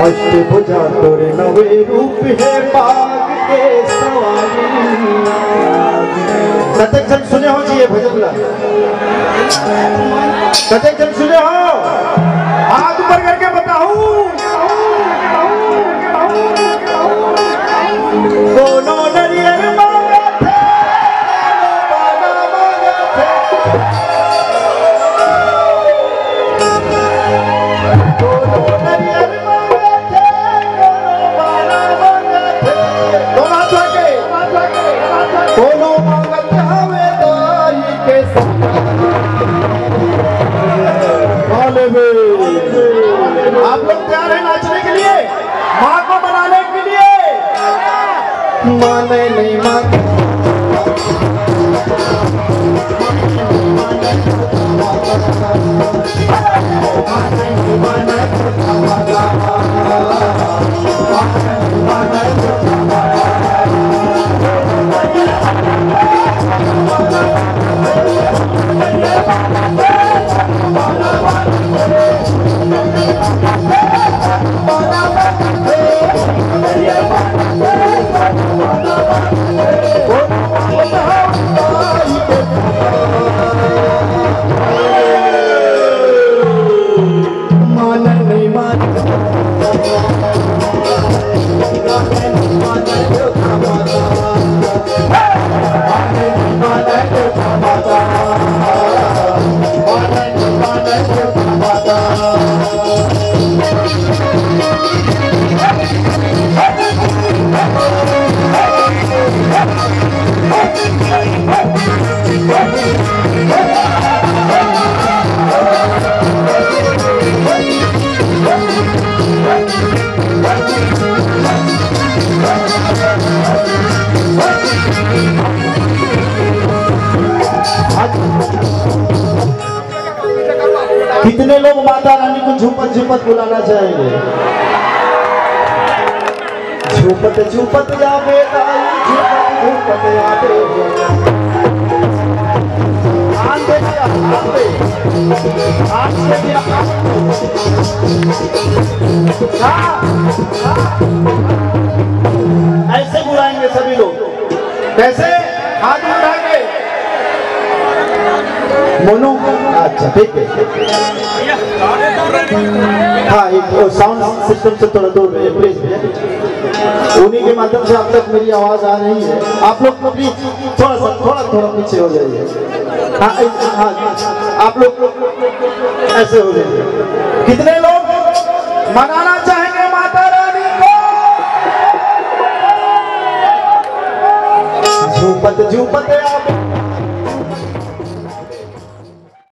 अष्टभुजा तोरे नवे रूप है बाग के सवारी। कतक जन सुने हो जी ये भजन ला, कतक जन सुने हो? हाथ ऊपर करके बताऊं दोनों नरियर मांगा थे, बाना मांगा थे, दोनों नरियर मांगा थे, बाना मांगा थे, दोनों हाथ लगे, दोनों मांगत हमें दाई के आप लोग तैयार हैं नाचने के लिए, माँ को मनाने के लिए? माने नहीं माने कितने लोग माता रानी को झूपत झूपत बुलाना चाहेंगे? झूपत झूपत जावे दाई, झूपत झूपत आवे, ऐसे बुलाएंगे सभी लोग। कैसे? हाथ उठा के मोनू। अच्छा ठीक है, हाँ एक साउंड सिस्टम से थोड़ा दूर रहिए प्लीज। उन्हीं के माध्यम से आप तक मेरी आवाज आ रही है। आप लोग प्लीज थोड़ा पीछे हो जाइए। हाँ हाँ आप लोग ऐसे हो जाइए। कितने लोग मनाना चाहेंगे माता रानी को? झूपत झूपत आप